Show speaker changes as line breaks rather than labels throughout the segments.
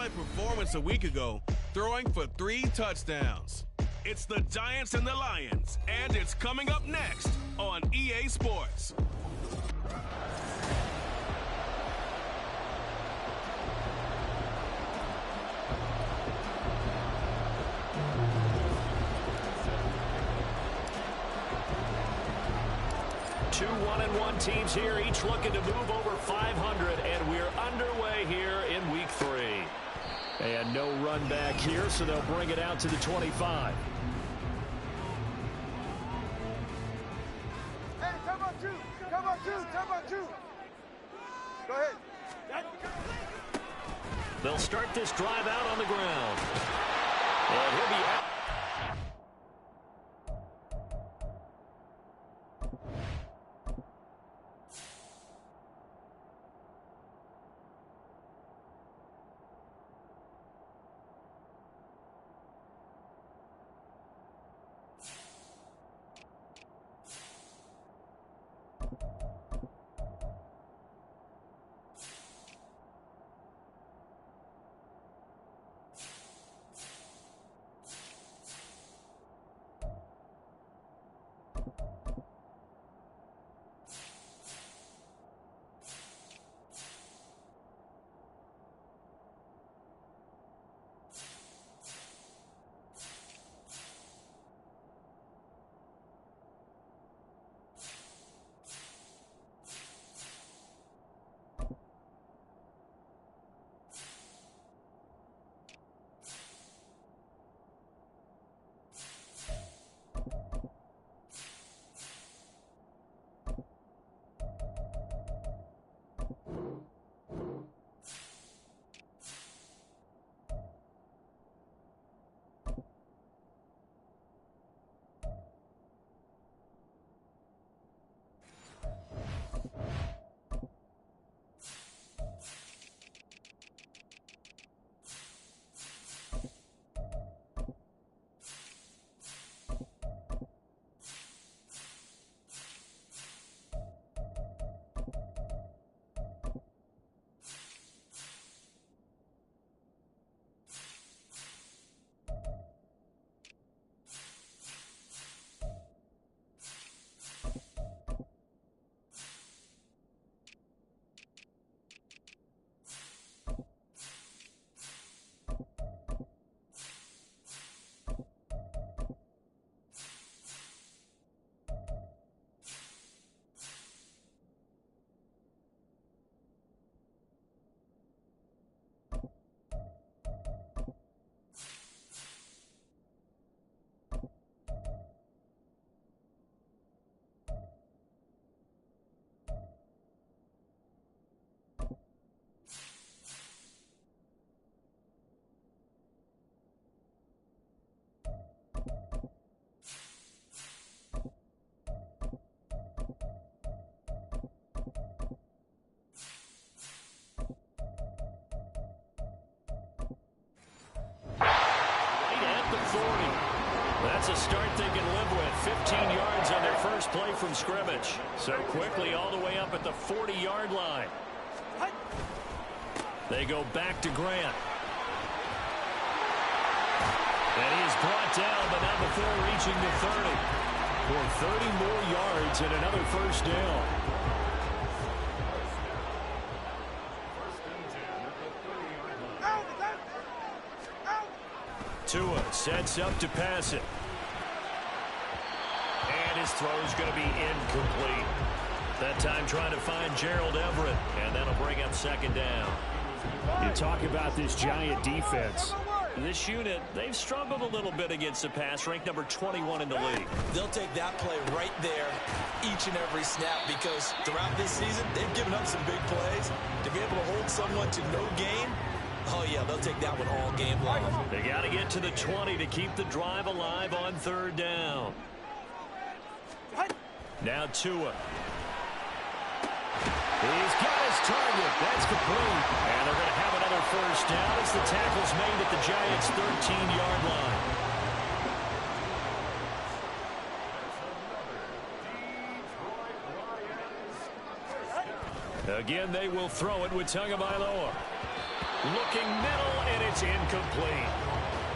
highlight performance a week ago, throwing for 3 touchdowns. It's the Giants and the Lions, and it's coming up next on EA Sports.
Two 1-1 teams here, each looking to move over 500, and we're underway here in week 3. And no run back here, so they'll bring it out to the 25.
Hey, come on, two. Go ahead.
They'll start this drive out on the ground. And he'll be out. That's a start they can live with. 15 yards on their first play from scrimmage. So quickly all the way up at the 40-yard line. They go back to Grant. And he is brought down, but not before reaching the 30. For 30 more yards and another first down. Tua sets up to pass it. And his throw is going to be incomplete. That time trying to find Gerald Everett, and that'll bring up second down.
You talk about this Giant defense.
This unit, they've struggled a little bit against the pass, ranked number 21 in the league.
They'll take that play right there each and every snap because throughout this season, they've given up some big plays. To be able to hold someone to no gain, oh, yeah, they'll take that one all game long.
They got to get to the 20 to keep the drive alive on third down. Now Tua. He's got his target. That's complete. And they're going to have another first down as the tackle's made at the Giants' 13-yard line. Again, they will throw it with Tagovailoa. Looking middle, and it's incomplete.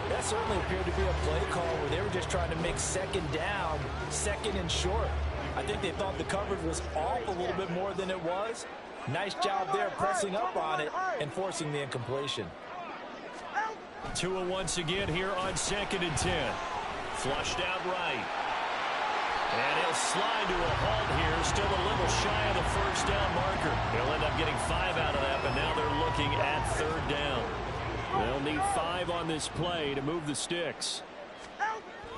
That certainly appeared to be a play call where they were just trying to make second down, second and short. I think they thought the coverage was off a little bit more than it was. Nice job there pressing up on it and forcing the incompletion.
Tua once again here on 2nd and 10. Flushed out right. And he'll slide to a halt here. Still a little shy of the first down marker. He'll end up getting 5 out of that, but now they're looking at 3rd down. They'll need 5 on this play to move the sticks.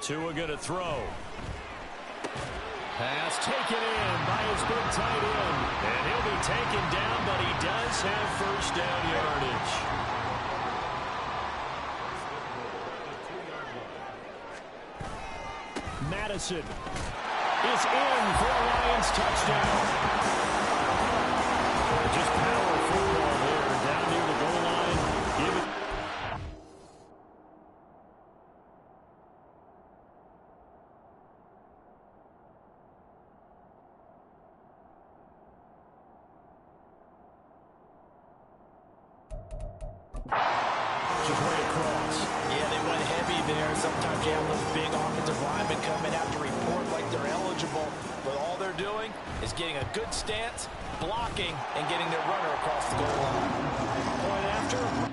Tua going to throw. Pass taken in by his big tight end. And he'll be taken down, but he does have first down yardage. Madison is in for a Lions touchdown. Just power football there down near the goal line. Give it. Just way across.
Yeah, they went heavy there. Sometimes you have those big offensive linemen coming out to report like they're eligible, but all they're doing is getting a good stance, blocking, and getting their runner across the goal line. Point after.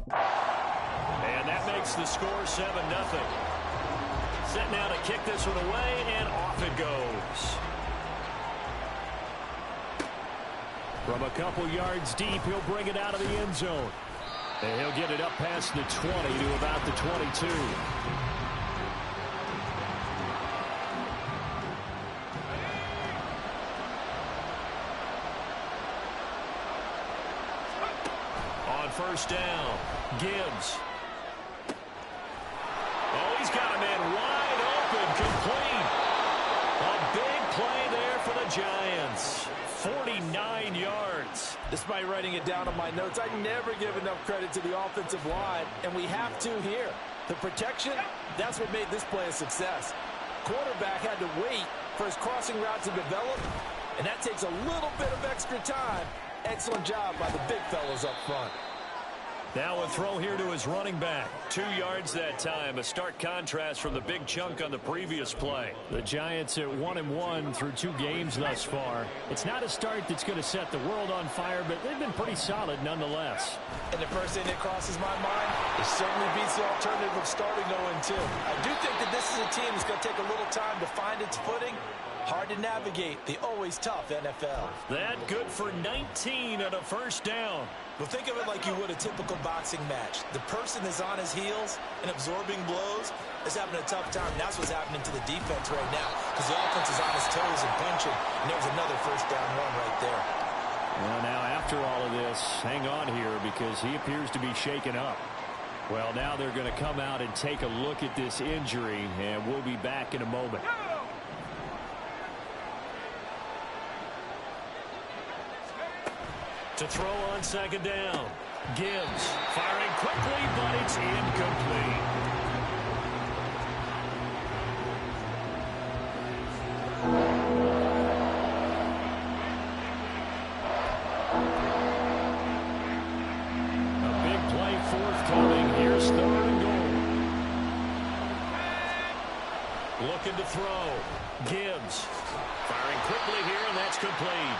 And that makes the score 7-0. Set now to kick this one away, and off it goes. From a couple yards deep, he'll bring it out of the end zone. And he'll get it up past the 20 to about the 22. On first down, Gibbs. Oh, he's got a man wide open, complete. A big play there for the Giants. 49 yards.
Despite writing it down on my notes, I never give enough credit to the offensive line, and we have to here. The protection, that's what made this play a success. Quarterback had to wait for his crossing route to develop, and that takes a little bit of extra time. Excellent job by the big fellows up front.
Now a throw here to his running back. 2 yards that time. A stark contrast from the big chunk on the previous play. The Giants at 1-1 through 2 games thus far. It's not a start that's going to set the world on fire, but they've been pretty solid nonetheless.
And the first thing that crosses my mind, it certainly beats the alternative of starting 0-2. I do think that this is a team that's going to take a little time to find its footing. Hard to navigate the always tough NFL.
That good for 19 on a first down.
But think of it like you would a typical boxing match. The person is on his heels and absorbing blows is having a tough time. That's what's happening to the defense right now because the offense is on his toes and punching. And there's another first down run right there.
Well, now after all of this, hang on here because he appears to be shaken up. Well, now they're going to come out and take a look at this injury, and we'll be back in a moment. To throw on second down. Gibbs firing quickly, but it's incomplete. A big play forthcoming. Here's 3rd and goal. Looking to throw. Gibbs. Firing quickly here, and that's complete.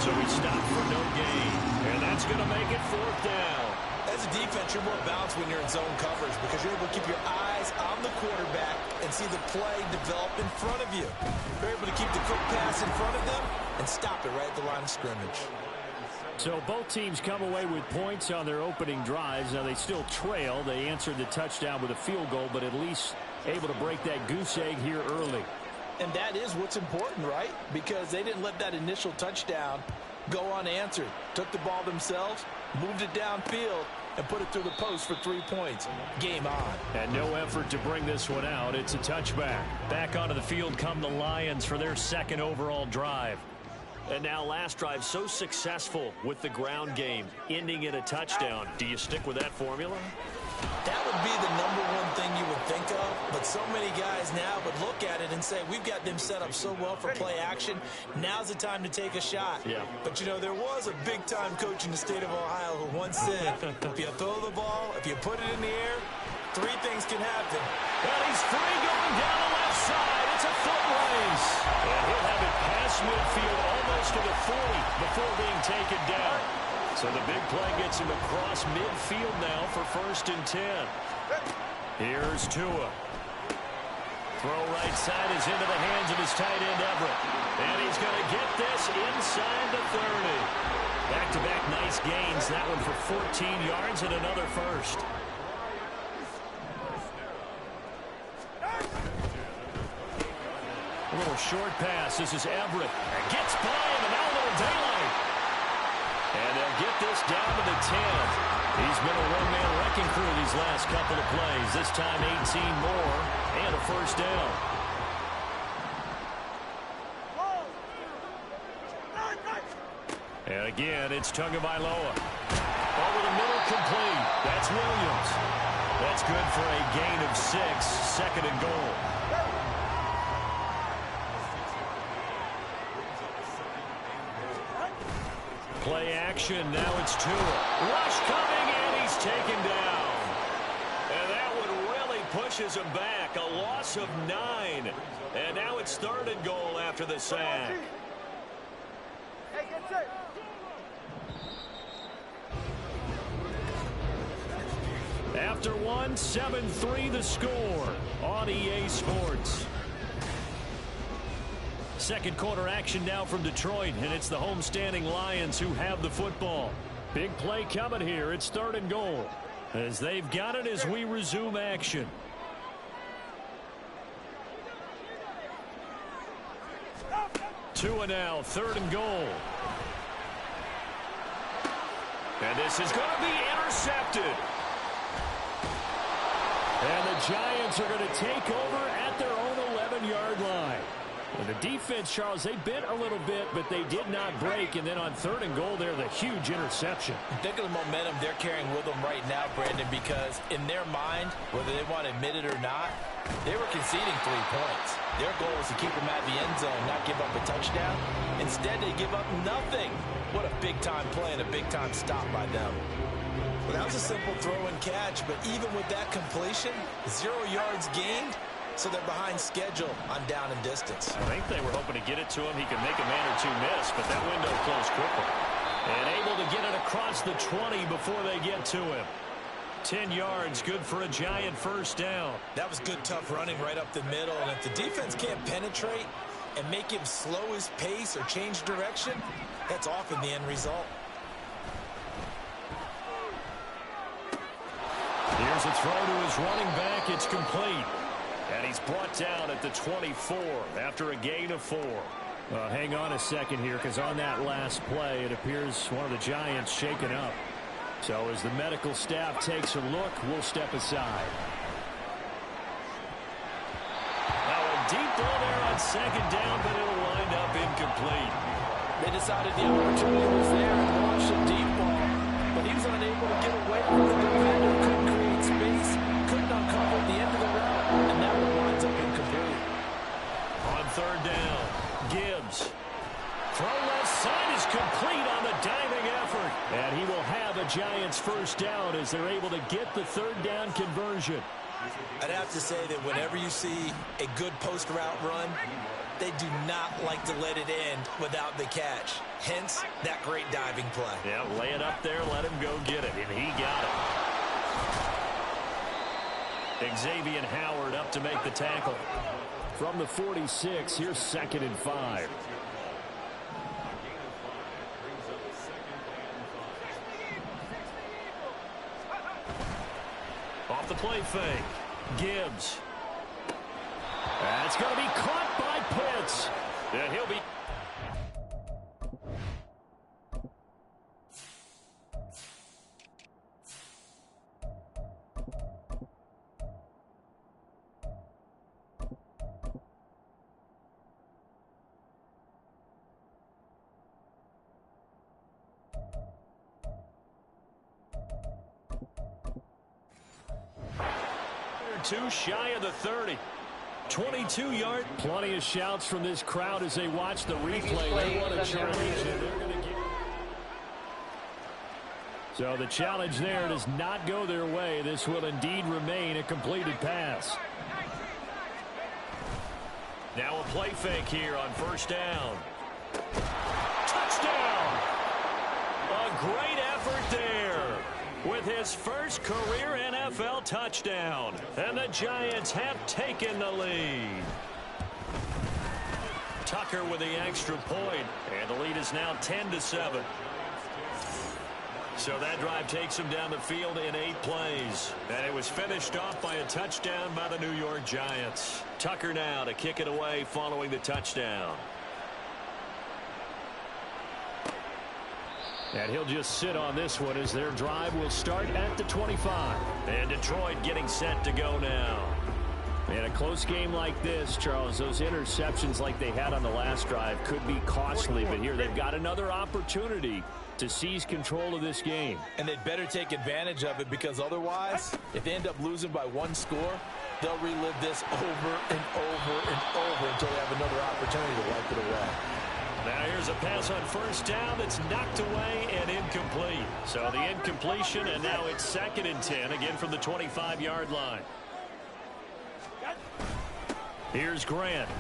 So he stopped for no gain. And that's going to make it 4th down.
As a defense, you're more balanced when you're in zone coverage because you're able to keep your eyes on the quarterback and see the play develop in front of you. You're able to keep the quick pass in front of them and stop it right at the line of scrimmage.
So both teams come away with points on their opening drives. Now they still trail. They answered the touchdown with a field goal, but at least able to break that goose egg here early.
And that is what's important, right? Because they didn't let that initial touchdown go unanswered. Took the ball themselves, moved it downfield, and put it through the post for 3 points. Game on.
And no effort to bring this one out. It's a touchback. Back onto the field come the Lions for their 2nd overall drive. And now last drive so successful with the ground game, ending in a touchdown. Do you stick with that formula?
That would be the #1 thing you would think of, but so many guys now would look at it and say, we've got them set up so well for play action. Now's the time to take a shot.
Yeah.
But, you know, there was a big-time coach in the state of Ohio who once said, if you throw the ball, if you put it in the air, 3 things can happen.
And he's free going down the left side. It's a foot race. And he'll have it past midfield almost to the 40 before being taken down. So the big play gets him across midfield now for 1st and 10. Here's Tua. Throw right side is into the hands of his tight end Everett. And he's going to get this inside the 30. Back-to-back nice gains. That one for 14 yards and another first. A little short pass. This is Everett. Gets by him, and now a little daylight. And they'll get this down to the 10. He's been a one-man wrecking crew these last couple of plays. This time 18 more and a 1st down. And again, it's Tagovailoa. Over the middle, complete. That's Williams. That's good for a gain of 6, 2nd and goal. Play action. Now it's Tua. Rush coming, and he's taken down. And that one really pushes him back. A loss of 9. And now it's 3rd and goal after the sack.
Hey, get set.
After one, 7-3 the score on EA Sports. 2nd quarter action now from Detroit, and it's the homestanding Lions who have the football. Big play coming here. It's 3rd and goal as they've got it as we resume action. Tua now, 3rd and goal. And this is going to be intercepted. And the Giants are going to take over at their own 11-yard line. And the defense, Charles, they bit a little bit, but they did not break. And then on 3rd and goal there, the huge interception.
Think of the momentum they're carrying with them right now, Brandon, because in their mind, whether they want to admit it or not, they were conceding 3 points. Their goal was to keep them at the end zone, not give up a touchdown. Instead, they give up nothing. What a big-time play and a big-time stop by them. Well, that was a simple throw and catch, but even with that completion, 0 yards gained, so they're behind schedule on down and distance.
I think they were hoping to get it to him. He could make a man or 2 miss, but that window closed quickly. And able to get it across the 20 before they get to him. 10 yards, good for a Giant 1st down.
That was good, tough running right up the middle, and if the defense can't penetrate and make him slow his pace or change direction, that's often the end result.
Here's a throw to his running back. It's complete. And he's brought down at the 24 after a gain of 4.
Hang on a second here, because on that last play, it appears one of the Giants shaken up. So as the medical staff takes a look, we'll step aside.
Now a deep ball there on 2nd down, but it'll wind up incomplete.
They decided the opportunity was there and launched a deep ball, but he was unable to get away from the defender, couldn't create space, couldn't uncover the end of the route, and that one winds up incomplete.
On 3rd down, Gibbs. Throw left side is complete on the diving effort. And he will have a Giants 1st down as they're able to get the 3rd down conversion.
I'd have to say that whenever you see a good post route run, they do not like to let it end without the catch. Hence, that great diving play.
Yeah, lay it up there, let him go get it, and he got it. Xavier Howard up to make the tackle.
From the 46, here's 2nd and 5.
Off the play fake. Gibbs.
That's going to be caught by Pitts.
And he'll be... Two shy of the 30. 22-yard.
Plenty of shouts from this crowd as they watch the replay. They want a challenge. So the challenge there does not go their way. This will indeed remain a completed pass.
Now a play fake here on 1st down. Touchdown! A great effort there with his first career NFL touchdown. And the Giants have taken the lead. Tucker with the extra point. And the lead is now 10-7. So that drive takes him down the field in 8 plays. And it was finished off by a touchdown by the New York Giants. Tucker now to kick it away following the touchdown.
And he'll just sit on this one as their drive will start at the 25.
And Detroit getting set to go now.
In a close game like this, Charles, those interceptions like they had on the last drive could be costly. But here they've got another opportunity to seize control of this game.
And they'd better take advantage of it, because otherwise, if they end up losing by 1 score, they'll relive this over and over and over until they have another opportunity to wipe it away.
Now here's a pass on 1st down that's knocked away and incomplete. So the incompletion, and now it's 2nd and 10, again from the 25-yard line. Here's Grant.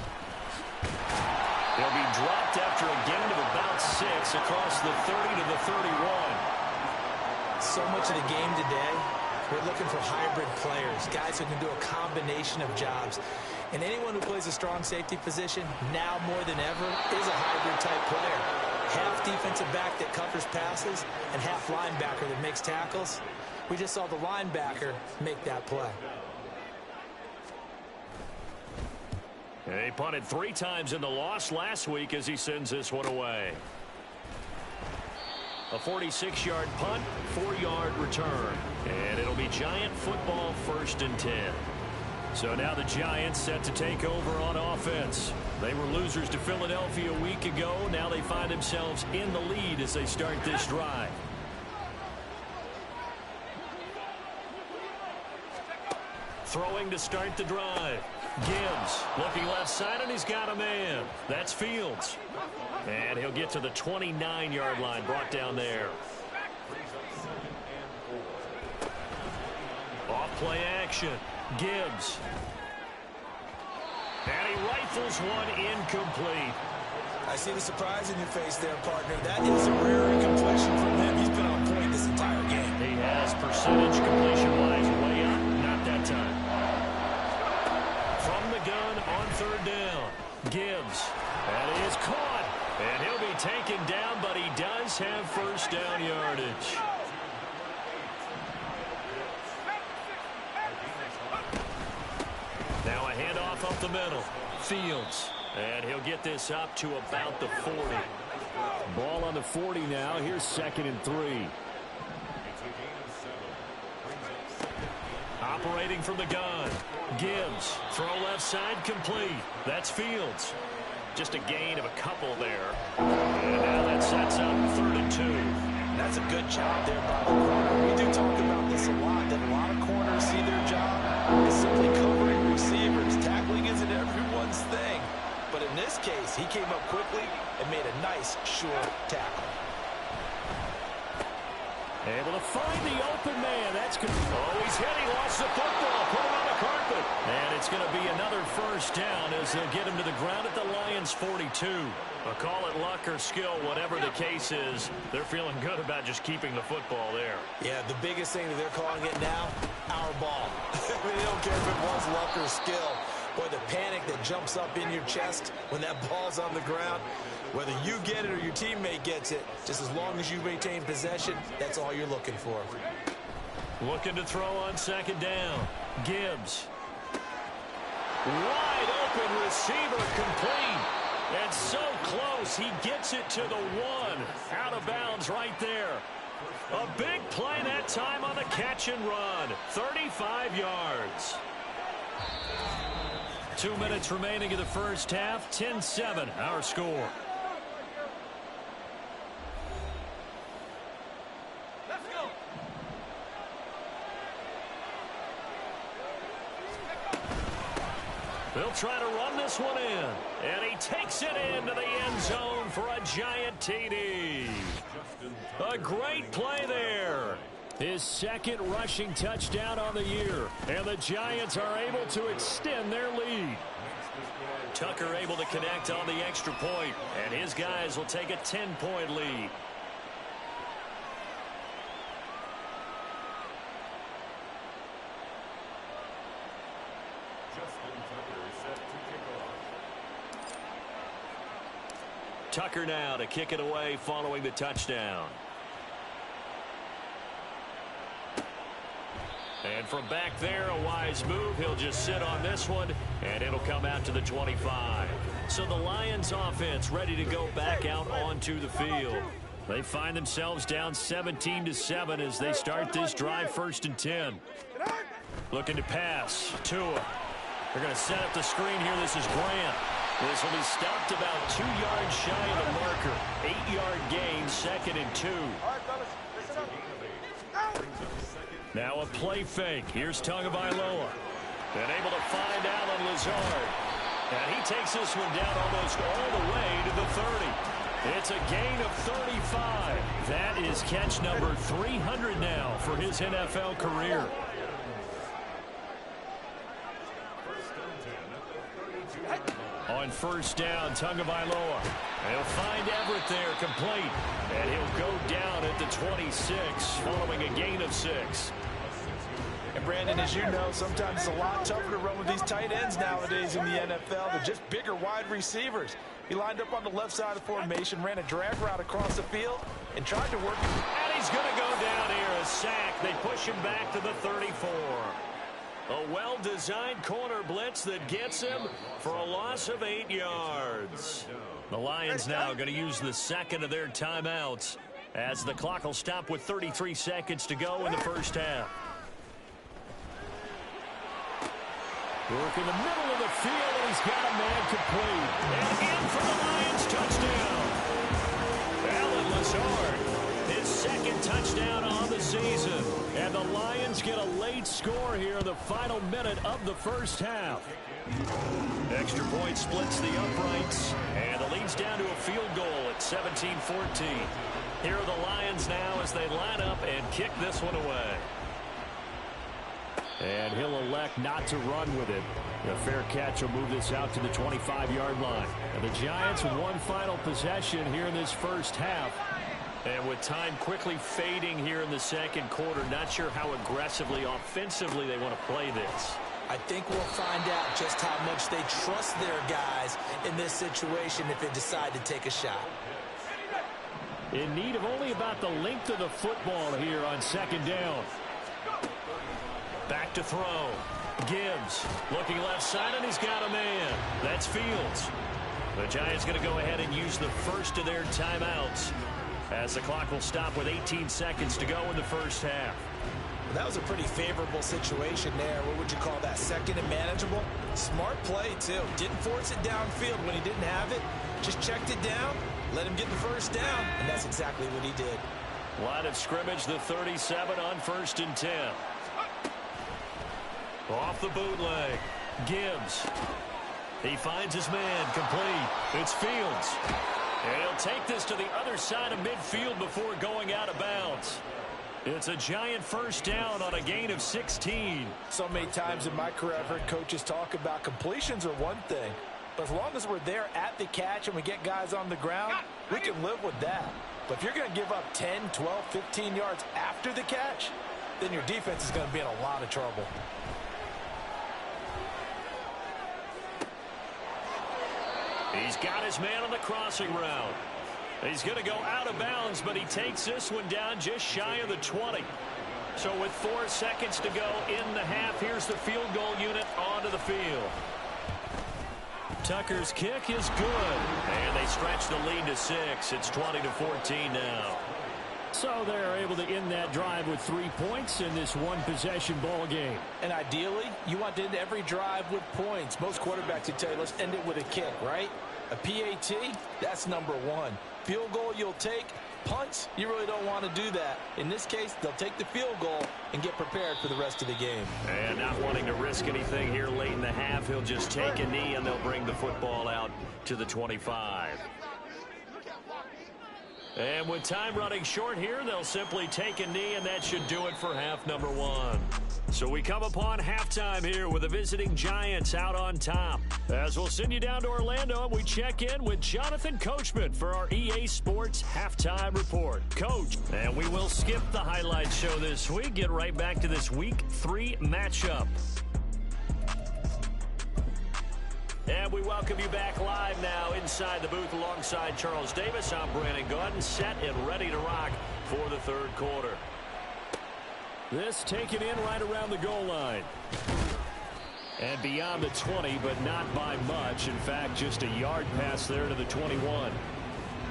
He'll be dropped after a gain of about 6 across the 30 to the 31.
So much of the game today, we're looking for hybrid players, guys who can do a combination of jobs. And anyone who plays a strong safety position, now more than ever, is a hybrid-type player. Half defensive back that covers passes and half linebacker that makes tackles. We just saw the linebacker make that play.
And he punted 3 times in the loss last week as he sends this one away. A 46-yard punt, 4-yard return. And it'll be Giant football 1st and 10. So now the Giants set to take over on offense. They were losers to Philadelphia a week ago. Now they find themselves in the lead as they start this drive. Throwing to start the drive. Gibbs looking left side, and he's got a man. That's Fields. And he'll get to the 29-yard line, brought down there. Off play action. Gibbs. And he rifles one incomplete.
I see the surprise in your face there, partner. That is a rare incompletion from him. He's been on point this entire game.
He has percentage completion-wise way up. Not that time. From the gun on 3rd down. Gibbs. And he is caught. And he'll be taken down, but he does have 1st down yardage. Now a handoff up the middle. Fields. And he'll get this up to about the 40.
Ball on the 40 now. Here's 2nd and 3.
Operating from the gun. Gibbs. Throw left side complete. That's Fields. Just a gain of a couple there. And now that sets up 3rd and 2.
That's a good job there by the corner. We do talk about this a lot, that a lot of corners see their job is simply covering receivers. Tackling isn't everyone's thing. But in this case, he came up quickly and made a nice, sure tackle.
Able to find the open man. That's good.
Oh, he's hit. He lost the football. Put him on the carpet. And it's going to be another first down as they'll get him to the ground at the Lions' 42. Call it luck or skill, whatever the case is, they're feeling good about just keeping the football there.
Yeah, the biggest thing that they're calling it now, our ball. I mean, they don't care if it was luck or skill. Boy, the panic that jumps up in your chest when that ball's on the ground, whether you get it or your teammate gets it, just as long as you maintain possession, that's all you're looking for.
Looking to throw on second down. Gibbs. Wide open receiver, complete. And so close, he gets it to the 1. Out of bounds right there. A big play that time on the catch and run. 35 yards. 2 minutes remaining in the first half. 10-7, our score. They'll try to run this one in. And he takes it into the end zone for a giant TD. A great play there. His second rushing touchdown on the year. And the Giants are able to extend their lead. Tucker able to connect on the extra point. And his guys will take a 10-point lead. Tucker now to kick it away following the touchdown. And from back there, a wise move. He'll just sit on this one, and it'll come out to the 25. So the Lions offense ready to go back out onto the field. They find themselves down 17-7 as they start this drive, 1st and 10. Looking to pass. Tua. They're going to set up the screen here. This is Grant. This will be stopped about 2 yards shy of the marker. 8-yard gain, 2nd and 2. Now a play fake. Here's Tagovailoa. And able to find Allen Lazard. And he takes this one down almost all the way to the 30. It's a gain of 35. That is catch number 300 now for his NFL career. On 1st down, Tagovailoa. He'll find Everett there, complete. And he'll go down at the 26, following a gain of 6.
And Brandon, as you know, sometimes it's a lot tougher to run with these tight ends nowadays in the NFL. They're just bigger wide receivers. He lined up on the left side of the formation, ran a drag route across the field, and tried to work.
And he's going to go down here, a sack. They push him back to the 34. A well-designed corner blitz that gets him for a loss of 8 yards. The Lions now going to use the second of their timeouts as the clock will stop with 33 seconds to go in the first half. Work in the middle of the field, and he's got a man complete. And in for the Lions touchdown. Allen Lazard, his second touchdown on the season. And the Lions get a late score here in the final minute of the first half. Extra point splits the uprights, and the lead's down to a field goal at 17-14. Here are the Lions now as they line up and kick this one away.
And he'll elect not to run with it. The fair catch will move this out to the 25-yard line. And the Giants one final possession here in this first half.
And with time quickly fading here in the second quarter, not sure how aggressively, offensively they want to play this.
I think we'll find out just how much they trust their guys in this situation if they decide to take a shot.
In need of only about the length of the football here on second down.
Back to throw. Gibbs looking left side, and he's got a man. That's Fields. The Giants going to go ahead and use the first of their timeouts as the clock will stop with 18 seconds to go in the first half.
Well, that was a pretty favorable situation there. What would you call that? Second and manageable? Smart play, too. Didn't force it downfield when he didn't have it. Just checked it down, let him get the first down, and that's exactly what he did.
Line of scrimmage, the 37 on 1st and 10. Off the bootleg. Gibbs. He finds his man, complete. It's Fields. And he'll take this to the other side of midfield before going out of bounds. It's a giant first down on a gain of 16.
So many times in my career I've heard coaches talk about completions are one thing, but as long as we're there at the catch and we get guys on the ground, we can live with that. But if you're going to give up 10, 12, 15 yards after the catch, then your defense is going to be in a lot of trouble.
He's got his man on the crossing route. He's going to go out of bounds, but he takes this one down just shy of the 20. So with 4 seconds to go in the half, here's the field goal unit onto the field. Tucker's kick is good. And they stretch the lead to 6. It's 20-14 now.
So they're able to end that drive with 3 points in this one-possession ball game.
And ideally, you want to end every drive with points. Most quarterbacks would tell you, let's end it with a kick, right? A PAT, that's number 1. Field goal you'll take. Punts, you really don't want to do that. In this case, they'll take the field goal and get prepared for the rest of the game.
And not wanting to risk anything here late in the half, he'll just take a knee and they'll bring the football out to the 25. And with time running short here, they'll simply take a knee, and that should do it for half number 1. So we come upon halftime here with the visiting Giants out on top. As we'll send you down to Orlando, and we check in with Jonathan Coachman for our EA Sports Halftime Report. Coach, and we will skip the highlights show this week. Get right back to this Week 3 matchup. And we welcome you back live now inside the booth alongside Charles Davis. I'm Brandon Gordon, set and ready to rock for the third quarter.
This taken in right around the goal line. And beyond the 20, but not by much. In fact, just a yard pass there to the 21.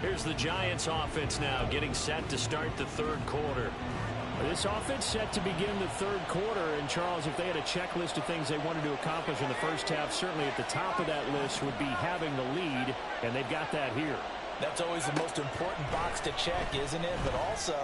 Here's the Giants offense now getting set to start the third quarter. This offense set to begin the third quarter. And, Charles, if they had a checklist of things they wanted to accomplish in the first half, certainly at the top of that list would be having the lead, and they've got that here.
That's always the most important box to check, isn't it? But also,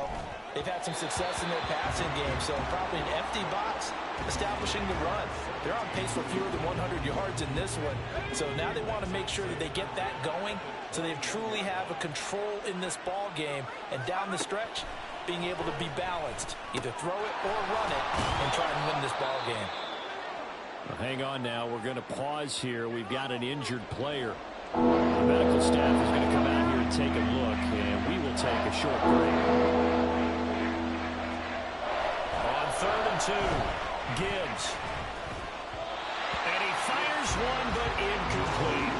they've had some success in their passing game, so probably an empty box establishing the run. They're on pace for fewer than 100 yards in this one. So now they want to make sure that they get that going so they truly have a control in this ball game. And down the stretch, being able to be balanced, either throw it or run it, and try and win this ball game.
Well, hang on now. We're going to pause here. We've got an injured player. The medical staff is going to come out here and take a look, and we will take a short break.
On 3rd and 2, Gibbs. And he fires one, but incomplete.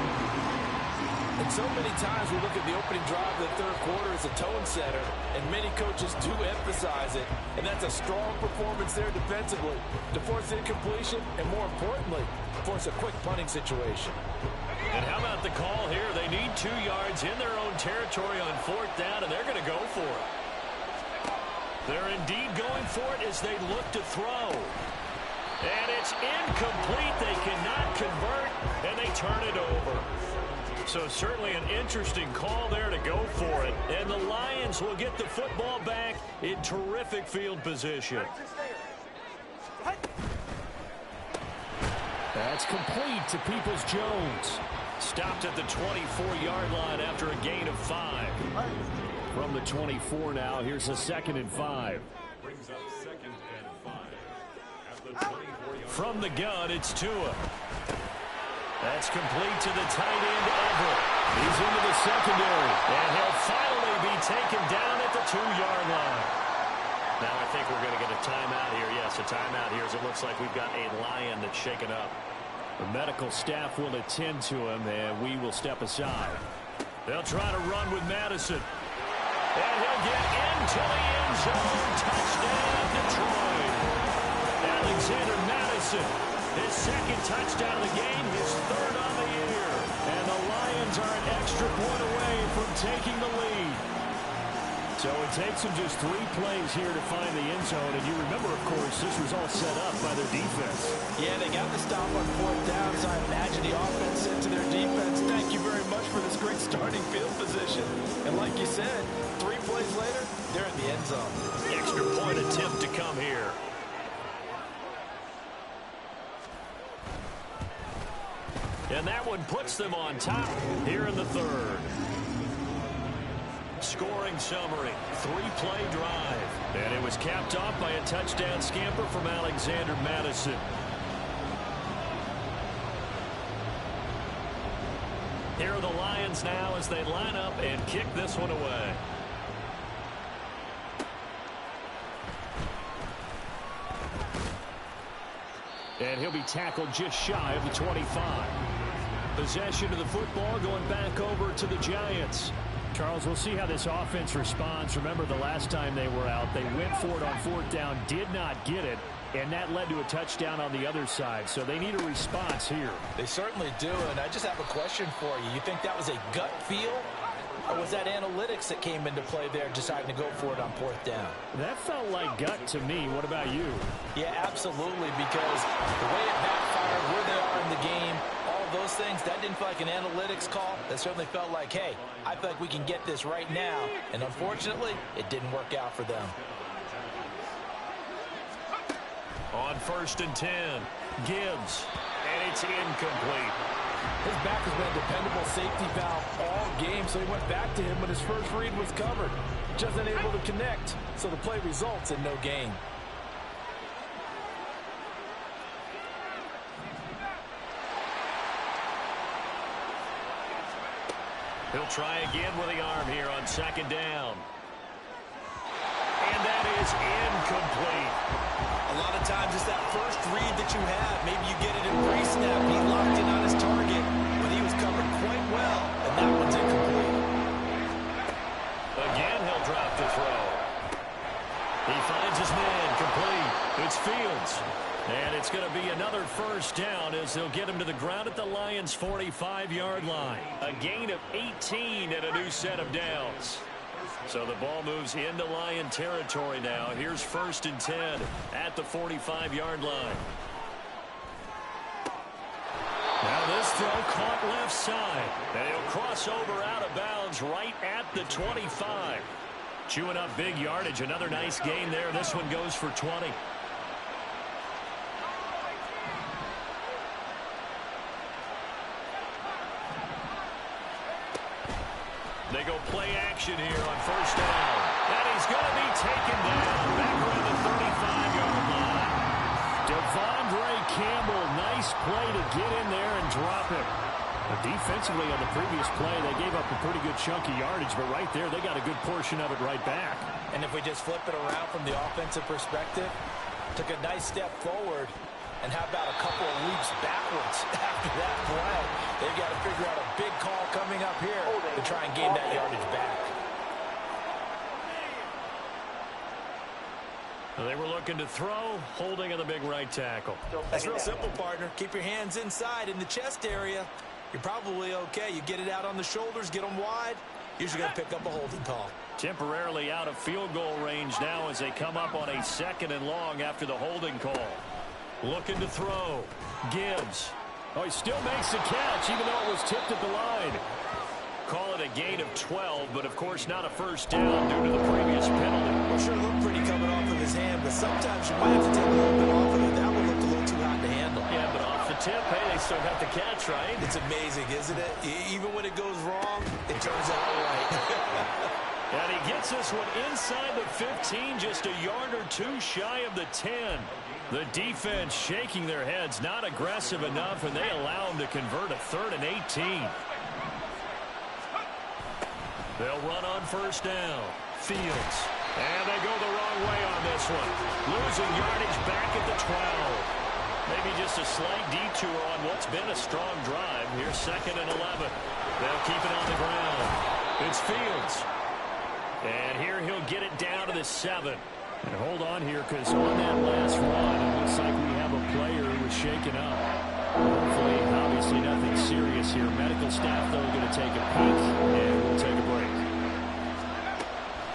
And so many times we look at the opening drive of the third quarter as a tone setter, and many coaches do emphasize it, and that's a strong performance there defensively to force incompletion and, more importantly, force a quick punting situation.
And how about the call here? They need 2 yards in their own territory on 4th down, and they're going to go for it. They're indeed going for it as they look to throw. And it's incomplete. They cannot convert, and they turn it over. So certainly an interesting call there to go for it. And the Lions will get the football back in terrific field position.
That's complete to Peoples-Jones.
Stopped at the 24-yard line after a gain of 5.
From the 24 now, here's a 2nd and 5.
Brings up 2nd and 5. At the 24-yard.
From the gun, it's Tua. That's complete to the tight end, Everett.
He's into the secondary.
And he'll finally be taken down at the 2-yard line. Now I think we're going to get a timeout here. Yes, a timeout here as it looks like we've got a Lion that's shaken up.
The medical staff will attend to him, and we will step aside.
They'll try to run with Madison. And he'll get into the end zone. Touchdown, Detroit. Alexander Madison, his 2nd touchdown of the game, his 3rd on the year.
And the Lions are an extra point away from taking the lead. So it takes them just 3 plays here to find the end zone. And you remember, of course, this was all set up by their defense.
Yeah, they got the stop on 4th down, so I imagine the offense said to their defense, thank you very much for this great starting field position. And like you said, 3 plays later, they're in the end zone.
Extra point attempt to come here. And that one puts them on top here in the 3rd. scoring summary. 3-play drive. And it was capped off by a touchdown scamper from Alexander Madison. Here are the Lions now as they line up and kick this one away. And he'll be tackled just shy of the 25. Possession of the football going back over to the Giants.
Charles, we'll see how this offense responds. Remember the last time they were out, they went for it on 4th down, did not get it, and that led to a touchdown on the other side. So they need a response here.
They certainly do, and I just have a question for you. You think that was a gut feel, or was that analytics that came into play there deciding to go for it on 4th down?
That felt like gut to me. What about you?
Yeah, absolutely, because the way it backfired, where they are in the game, all of those things, that didn't feel like an analytics call. That certainly felt like, hey, I feel like we can get this right now. And unfortunately, it didn't work out for them.
On 1st and 10, Gibbs, and it's incomplete.
His back has been a dependable safety valve all game, so he went back to him when his first read was covered. Just unable to connect, so the play results in no gain.
He'll try again with the arm here on 2nd down. And that is incomplete.
A lot of times it's that first read that you have. Maybe you get it in pre-snap. He locked in on his target, but he was covered quite well, and that one's incomplete.
Again, he'll drop the throw. He finds his man complete. It's Fields. And it's going to be another 1st down as they'll get him to the ground at the Lions' 45-yard line. A gain of 18 and a new set of downs. So the ball moves into Lion territory now. Here's 1st and 10 at the 45-yard line. Now this throw caught left side. And he'll cross over out of bounds right at the 25. Chewing up big yardage. Another nice gain there. This one goes for 20. They go play action here on 1st down. And he's going to be taken down back around the 35-yard line. Devondre Campbell, nice play to get in there and drop it.
Defensively on the previous play, they gave up a pretty good chunk of yardage, but right there, they got a good portion of it right back.
And if we just flip it around from the offensive perspective, took a nice step forward, and how about a couple of leaps backwards after that play? They've got to figure out a big call coming up here to try and gain that yardage back.
They were looking to throw, holding on the big right tackle.
That's real simple, partner. Keep your hands inside in the chest area. You're probably okay. You get it out on the shoulders, get them wide. Usually going to pick up a holding call.
Temporarily out of field goal range now as they come up on a 2nd and long after the holding call. Looking to throw. Gibbs.
Oh, he still makes the catch, even though it was tipped at the line.
Call it a gain of 12, but of course not a 1st down due to the previous penalty.
Well, sure looked pretty coming off of his hand, but sometimes you might have to take a little bit off of it. That one looked a little too hot to handle.
Yeah, but off the tip, hey, they still got the catch, right?
It's amazing, isn't it? Even when it goes wrong, it turns out right.
And he gets this one inside the 15, just a yard or two shy of the 10. The defense shaking their heads, not aggressive enough, and they allow him to convert a 3rd and 18. They'll run on 1st down. Fields. And they go the wrong way on this one. Losing yardage back at the 12. Maybe just a slight detour on what's been a strong drive. Here's 2nd and 11. They'll keep it on the ground. It's Fields. And here he'll get it down to the 7.
And hold on here, because on that last run, it looks like we have a player who was shaken up. Hopefully, obviously nothing serious here. Medical staff, though, are going to take a peek, and we'll take a break.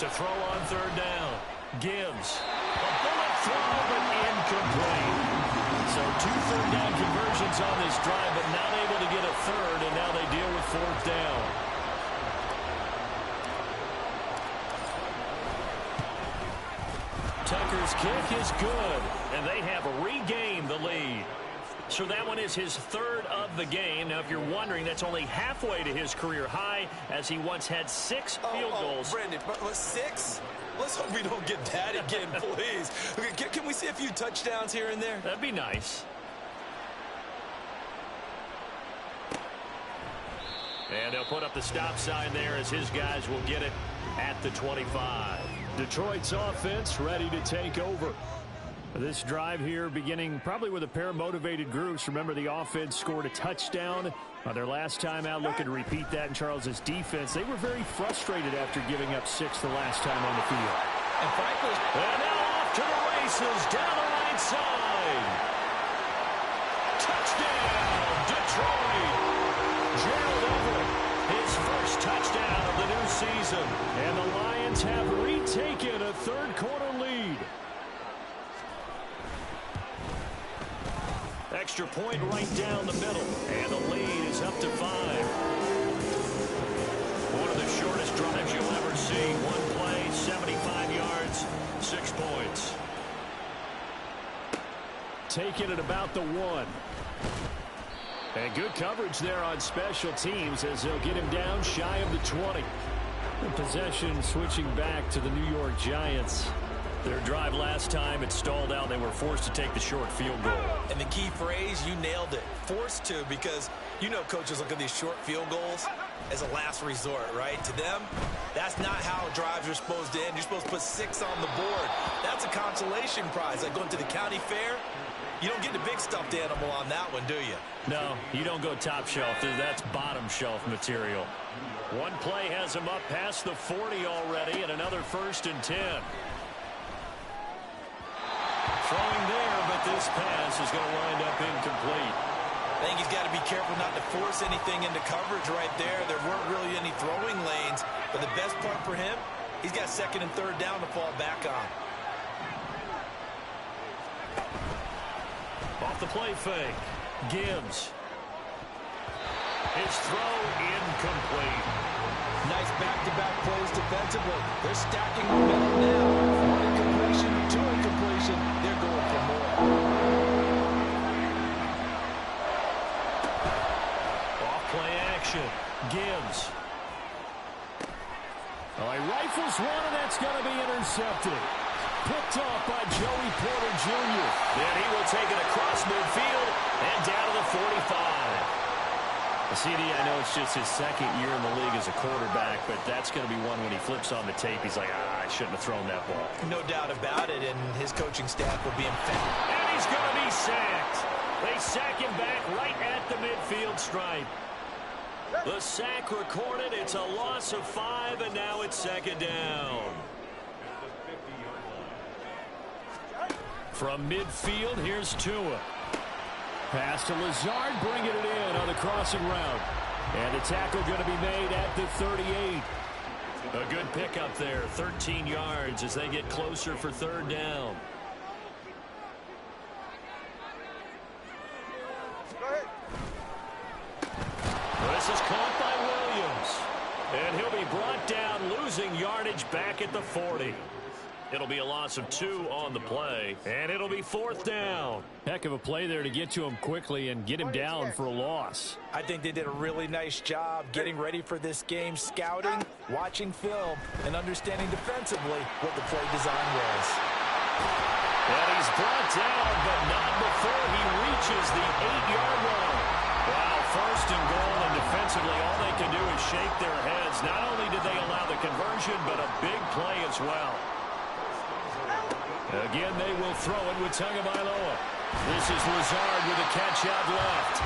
To throw on 3rd down. Gibbs. A bullet throw, but incomplete. So 2 3rd down conversions on this drive, but not able to get a 3rd, and now they deal with 4th down. Tucker's kick is good, and they have regained the lead. So that one is his third of the game. Now, if you're wondering, that's only halfway to his career high, as he once had 6 field goals.
Brandon, but 6? Let's hope we don't get that again, please. Okay, can we see a few touchdowns here and there?
That'd be nice. And they'll put up the stop sign there as his guys will get it at the 25.
Detroit's offense ready to take over. This drive here beginning probably with a pair of motivated groups. Remember, the offense scored a touchdown on their last time out. Looking to repeat that in Charles's defense. They were very frustrated after giving up 6 the last time on the field.
And frankly,
and now off to the races down the right side. Touchdown, Detroit. Gerald Everett, his first touchdown of the new season.
And the Lions have retaken a third-quarter lead.
Extra point right down the middle. And the lead is up to 5. One of the shortest drives you'll ever see. One play, 75 yards, 6 points.
Taking it about the 1. And good coverage there on special teams as they'll get him down shy of the 20. The possession switching back to the New York Giants. Their drive last time, it stalled out. They were forced to take the short field goal.
And the key phrase, you nailed it. Forced to, because you know coaches look at these short field goals as a last resort, right? To them, that's not how drives are supposed to end. You're supposed to put 6 on the board. That's a consolation prize. Like going to the county fair, you don't get the big stuffed animal on that one, do you?
No, you don't go top shelf. That's bottom shelf material. One play has him up past the 40 already, and another 1st and 10. Throwing there, but this pass is going to wind up incomplete.
I think he's got to be careful not to force anything into coverage right there. There weren't really any throwing lanes, but the best part for him, he's got 2nd and 3rd down to fall back on.
Off the play fake. Gibbs. His throw incomplete.
Nice back-to-back plays defensively. They're stacking momentum now. 1 incompletion, 2 incompletion. They're going for more.
Off play action. Gibbs.
Oh, he rifles one, and that's going to be intercepted. Picked off by Joey Porter Jr.
Then he will take it across midfield and down to the 45. CD, I know it's just his 2nd year in the league as a quarterback, but that's going to be one when he flips on the tape. He's like, I shouldn't have thrown that ball.
No doubt about it, and his coaching staff will be emphatic.
And he's going to be sacked. They sack him back right at the midfield stripe. The sack recorded. It's a loss of 5, and now it's 2nd down. From midfield, here's Tua.
Pass to Lazard, bringing it in on the crossing route. And the tackle going to be made at the 38.
A good pickup there, 13 yards as they get closer for 3rd down. This is caught by Williams. And he'll be brought down, losing yardage back at the 40. It'll be a loss of 2 on the play, and it'll be 4th down.
Heck of a play there to get to him quickly and get him down for a loss.
I think they did a really nice job getting ready for this game, scouting, watching film, and understanding defensively what the play design was.
And he's brought down, but not before he reaches the 8-yard line. Wow, 1st and goal, and defensively all they can do is shake their heads. Not only did they allow the conversion, but a big play as well.
Again, they will throw it with Tagovailoa. This is Lazard with a catch out left.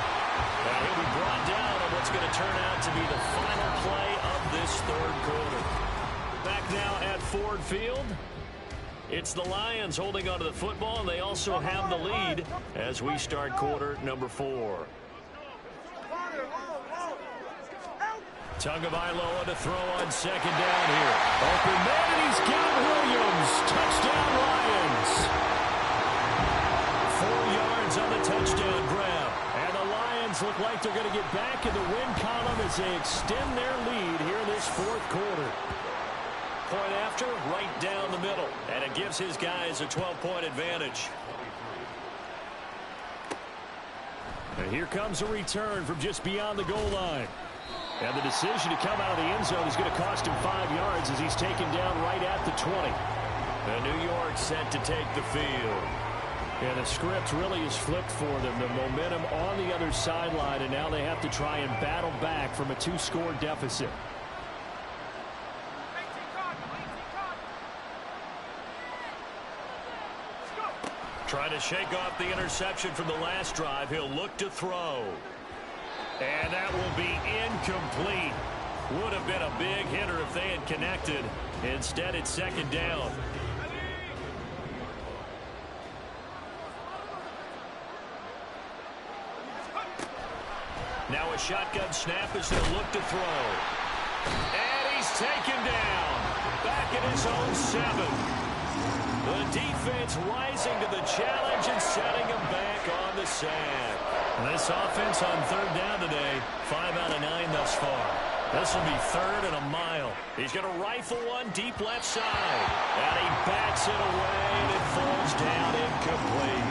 And he'll be brought down on what's going to turn out to be the final play of this 3rd quarter. Back now at Ford Field. It's the Lions holding onto the football, and they also have the lead as we start quarter number 4.
Tagovailoa to throw on 2nd down here. Open man, and he's got Williams. Touchdown, Lions. 4 yards on the touchdown grab. And the Lions look like they're going to get back in the win column as they extend their lead here in this 4th quarter.
Point after, right down the middle. And it gives his guys a 12-point advantage.
And here comes a return from just beyond the goal line. And the decision to come out of the end zone is going to cost him 5 yards as he's taken down right at the 20.
And New York set to take the field.
And the script really is flipped for them. The momentum on the other sideline, and now they have to try and battle back from a 2-score deficit.
Trying to shake off the interception from the last drive. He'll look to throw. And that will be incomplete. Would have been a big hitter if they had connected. Instead, it's second down. Now a shotgun snap as he'll look to throw. And he's taken down. Back at his own 7. The defense rising to the challenge and setting him back on the sack. This offense on third down today, 5 out of 9 thus far. This will be 3rd and a mile. He's going to rifle one deep left side. And he bats it away, and it falls down incomplete.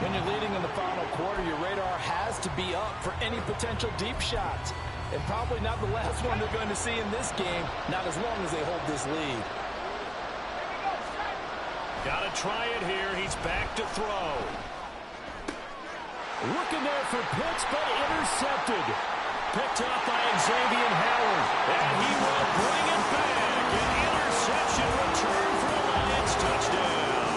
When you're leading in the final quarter, your radar has to be up for any potential deep shots. And probably not the last one they're going to see in this game, not as long as they hold this lead.
Got to try it here. He's back to throw.
Looking there for Pitts, but intercepted. Picked off by Xavier Howard. And he will bring it back. An interception return for a Lions touchdown.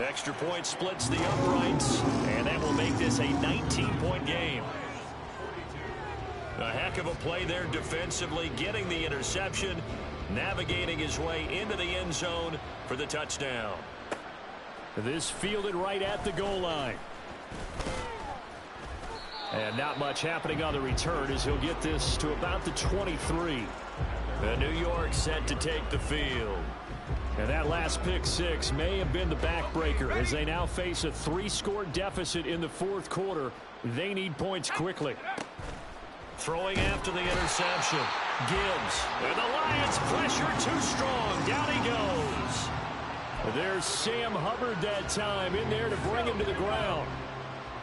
Extra point splits the uprights, and that will make this a 19-point game. A heck of a play there defensively, getting the interception, navigating his way into the end zone for the touchdown.
This fielded right at the goal line. And not much happening on the return as he'll get this to about the 23.
And New York set to take the field.
And that last pick 6 may have been the backbreaker as they now face a 3-score deficit in the 4th quarter. They need points quickly.
Throwing after the interception. Gibbs. And the Lions pressure too strong. Down he goes.
There's Sam Hubbard that time in there to bring him to the ground.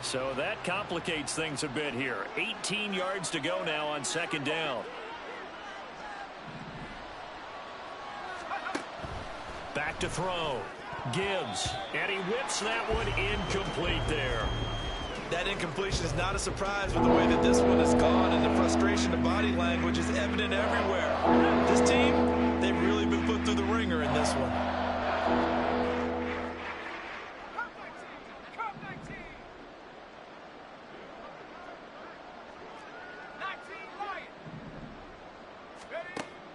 So that complicates things a bit here. 18 yards to go now on second down. Back to throw. Gibbs. And he whips that one incomplete there.
That incompletion is not a surprise with the way that this one has gone, and the frustration of body language is evident everywhere. This team, they've really been put through the ringer in this one.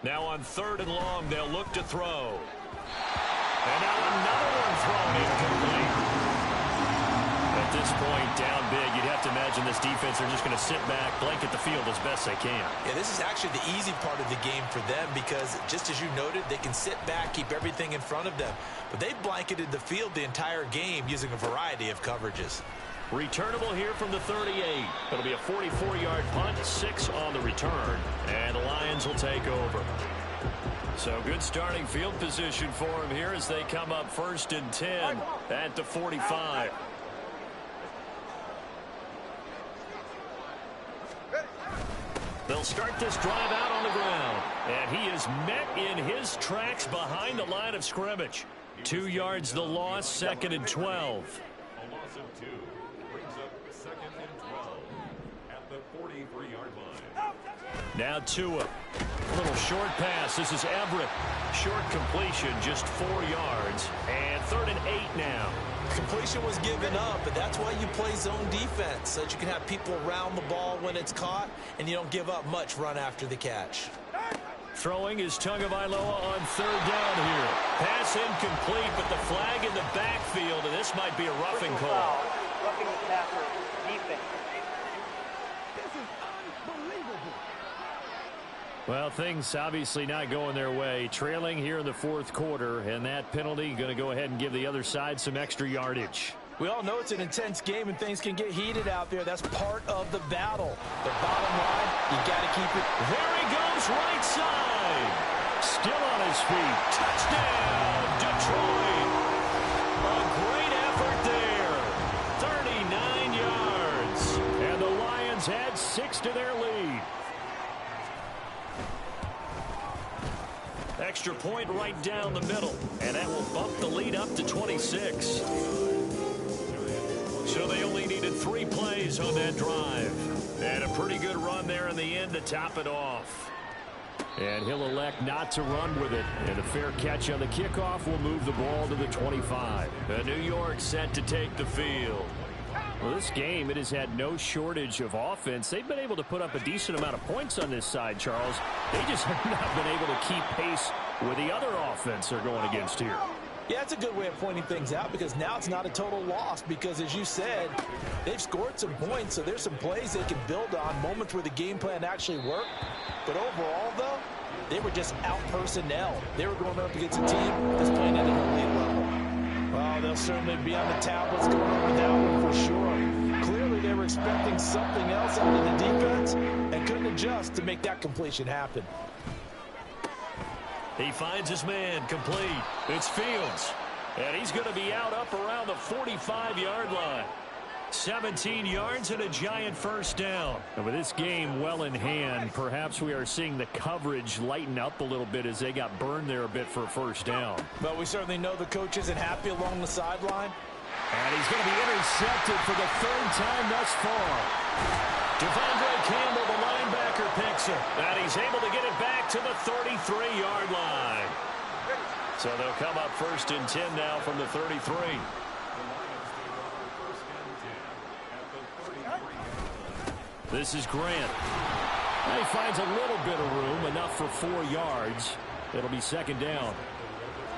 Now on 3rd and long, they'll look to throw. And now another one thrown incomplete. At this point, down big, you'd have to imagine this defense are just going to sit back, blanket the field as best they can.
Yeah, this is actually the easy part of the game for them because, just as you noted, they can sit back, keep everything in front of them. But they've blanketed the field the entire game using a variety of coverages.
Returnable here from the 38. It'll be a 44-yard punt, 6 on the return, and the Lions will take over. So good starting field position for them here as they come up 1st and 10 at the 45. They'll start this drive out on the ground, and he is met in his tracks behind the line of scrimmage. 2 yards the loss, 2nd and 12.
A loss of 2 brings up 2nd and 12 at the 43-yard line.
Now Tua. A little short pass. This is Everett. Short completion, just 4 yards. And 3rd and 8 now.
Completion was given up, but that's why you play zone defense, so that you can have people around the ball when it's caught, and you don't give up much run after the catch.
Throwing is Tagovailoa on 3rd down here. Pass incomplete, but the flag in the backfield, and this might be a roughing call.
Roughing the passer defense.
Well, things obviously not going their way. Trailing here in the 4th quarter, and that penalty going to go ahead and give the other side some extra yardage.
We all know it's an intense game and things can get heated out there. That's part of the battle. But bottom line, you got to keep it.
There he goes, right side. Still on his feet. Touchdown,
Troy. A great effort there. 39 yards. And the Lions add 6 to their lead. Extra point right down the middle. And that will bump the lead up to 26. So they only needed 3 plays on that drive. And a pretty good run there in the end to top it off. And he'll elect not to run with it. And a fair catch on the kickoff will move the ball to the 25. New York set to take the field. Well, this game, it has had no shortage of offense. They've been able to put up a decent amount of points on this side, Charles. They just have not been able to keep pace with the other offense they're going against here.
Yeah, it's a good way of pointing things out because now it's not a total loss because, as you said, they've scored some points, so there's some plays they can build on, moments where the game plan actually worked. But overall, though, they were just out-personnel. They were going up against a team that's playing at an elite level. Well, they'll certainly be on the tablets going over that one for sure. Clearly, they were expecting something else out of the defense and couldn't adjust to make that completion happen.
He finds his man complete. It's Fields. And he's going to be out up around the 45-yard line. 17 yards and a giant first down. And with this game well in hand, perhaps we are seeing the coverage lighten up a little bit as they got burned there a bit for a first down.
But we certainly know the coach isn't happy along the sideline.
And he's going to be intercepted for the 3rd time thus far. Devondre Campbell, the linebacker, picks it. And he's able to get it back to the 33-yard line. So they'll come up 1st and 10 now from the 33. This is Grant. And he finds a little bit of room, enough for 4 yards. It'll be 2nd down.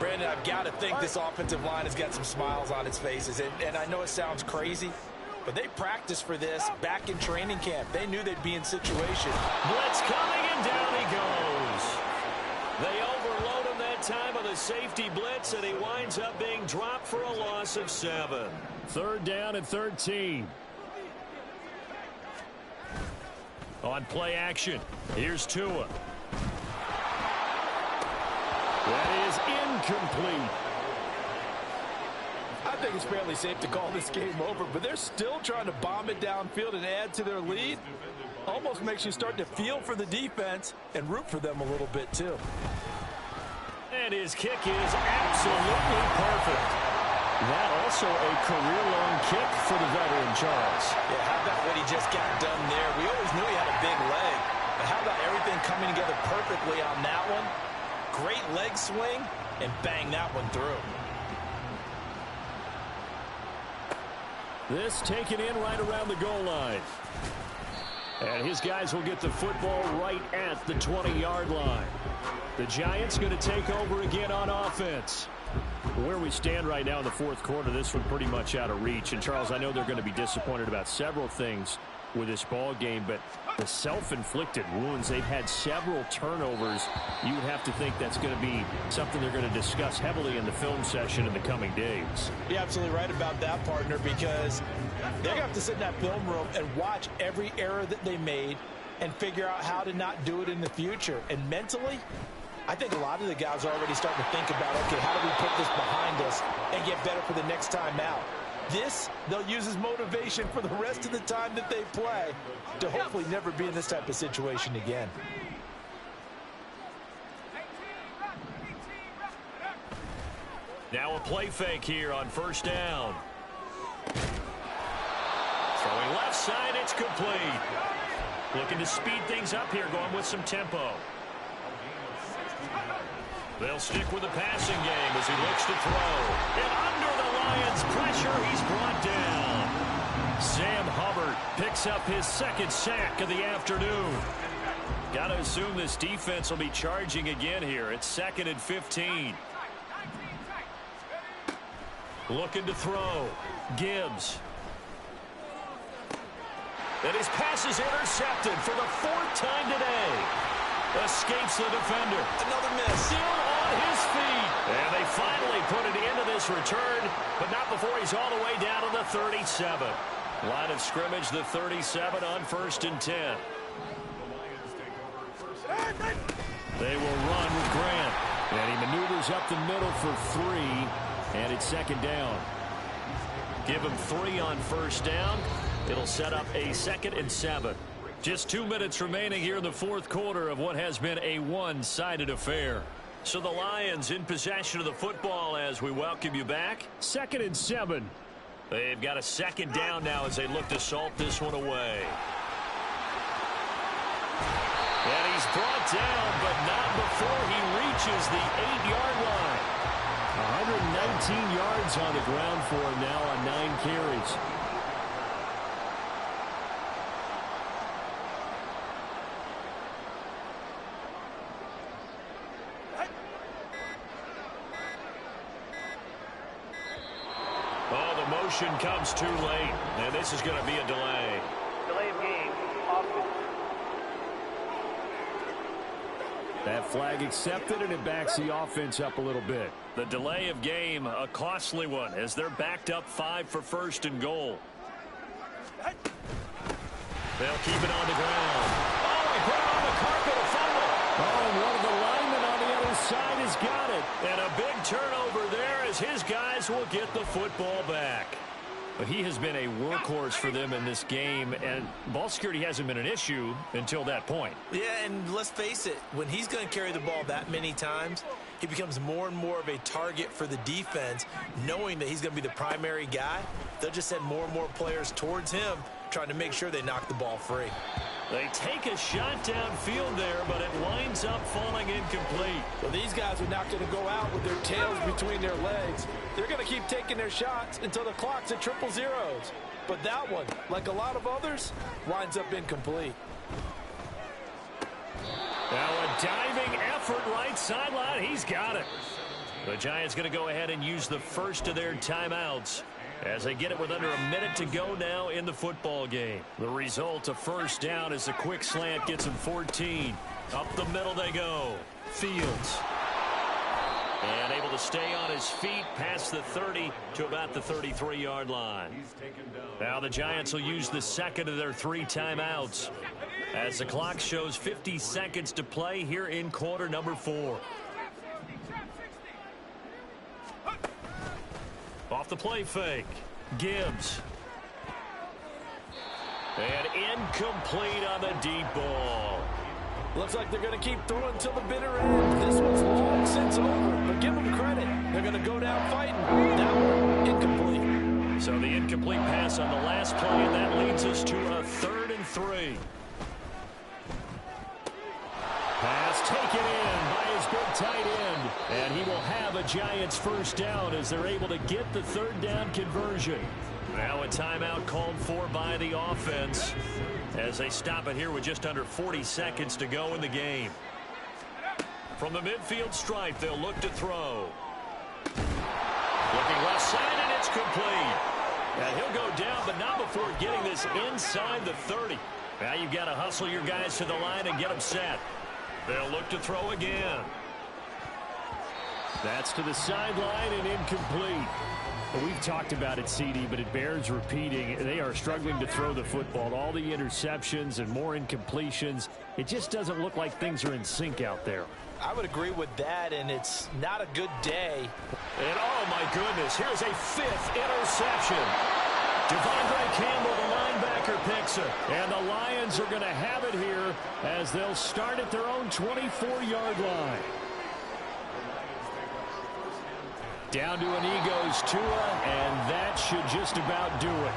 Brandon, I've got to think this offensive line has got some smiles on its faces. And I know it sounds crazy, but they practiced for this back in training camp. They knew they'd be in situation.
Blitz coming, and down he goes. They overload him that time with a safety blitz, and he winds up being dropped for a loss of 7. 3rd down and 13. On play action, here's Tua. That is incomplete.
I think it's fairly safe to call this game over, but they're still trying to bomb it downfield and add to their lead. Almost makes you start to feel for the defense and root for them a little bit, too.
And his kick is absolutely perfect. That also a career-long kick for the veteran, Charles.
Yeah, how about what he just got done there? We always knew he had a big leg. But how about everything coming together perfectly on that one? Great leg swing, and bang that one through.
This taken in right around the goal line. And his guys will get the football right at the 20-yard line. The Giants going to take over again on offense. Where we stand right now in the 4th quarter, this one pretty much out of reach. And, Charles, I know they're going to be disappointed about several things with this ball game, but the self-inflicted wounds, they've had several turnovers. You would have to think that's going to be something they're going to discuss heavily in the film session in the coming days.
You're absolutely right about that, partner, because they're going to have to sit in that film room and watch every error that they made and figure out how to not do it in the future. And mentally, I think a lot of the guys are already starting to think about, okay, how do we put this behind us and get better for the next time out? This, they'll use as motivation for the rest of the time that they play to hopefully never be in this type of situation again.
Now a play fake here on 1st down. Throwing left side, it's complete. Looking to speed things up here, going with some tempo. They'll stick with the passing game as he looks to throw. And under the Lions' pressure, he's brought down. Sam Hubbard picks up his 2nd sack of the afternoon. Got to assume this defense will be charging again here. It's 2nd and 15. Looking to throw. Gibbs. And his pass is intercepted for the 4th time today. Escapes the defender.
Another miss.
Still on his feet. And they finally put an end to this return, but not before he's all the way down to the 37. Line of scrimmage, the 37 on 1st and 10. They will run with Grant. And he maneuvers up the middle for 3, and it's second down. Give him 3 on first down. It'll set up a 2nd and 7. Just 2 minutes remaining here in the fourth quarter of what has been a one-sided affair. So the Lions in possession of the football as we welcome you back. 2nd and 7. They've got a second down now as they look to salt this one away. And he's brought down, but not before he reaches the 8-yard line. 119 yards on the ground for him now on 9 carries. Oh, the motion comes too late, and this is going to be a delay.
Delay of game, offense.
That flag accepted, and it backs the offense up a little bit. The delay of game, a costly one, as they're backed up 5 for 1st and goal. They'll keep it on the ground. Oh, he put it on the carpet, a fumble. Oh, and one of the linemen on the other side has got it. And a big turnover there as his guys will get the football back. But he has been a workhorse for them in this game, and ball security hasn't been an issue until that point.
Yeah, and let's face it, when he's going to carry the ball that many times, he becomes more and more of a target for the defense, knowing that he's going to be the primary guy. They'll just send more and more players towards him, trying to make sure they knock the ball free.
They take a shot downfield there, but it winds up falling incomplete.
Well, these guys are not going to go out with their tails between their legs. They're going to keep taking their shots until the clock's at 000. But that one, like a lot of others, winds up incomplete.
Now a diving effort right sideline. He's got it. The Giants going to go ahead and use the first of their timeouts as they get it with under a minute to go now in the football game. The result, a first down as a quick slant gets them 14. Up the middle they go. Fields. And able to stay on his feet past the 30 to about the 33-yard line. Now the Giants will use the second of their 3 timeouts as the clock shows 50 seconds to play here in quarter number 4. Off the play fake. Gibbs. And incomplete on the deep ball.
Looks like they're going to keep throwing until the bitter end. This one's long since over, but give them credit. They're going to go down fighting. That one, incomplete.
So the incomplete pass on the last play, and that leads us to a 3rd and 3. Pass taken in by his big tight end. And he will have a Giants first down as they're able to get the 3rd down conversion. Now a timeout called for by the offense as they stop it here with just under 40 seconds to go in the game. From the midfield stripe, they'll look to throw. Looking left side, and it's complete. And he'll go down, but not before getting this inside the 30. Now you've got to hustle your guys to the line and get them set. They'll look to throw again. That's to the sideline and incomplete. Well, we've talked about it, CD, but it bears repeating. They are struggling to throw the football. All the interceptions and more incompletions. It just doesn't look like things are in sync out there.
I would agree with that, and it's not a good day.
And, oh, my goodness, here's a 5th interception. Devondre Campbell, the linebacker, picks it. And the Lions are going to have it here as they'll start at their own 24-yard line. Down to an egos Tua, and that should just about do it.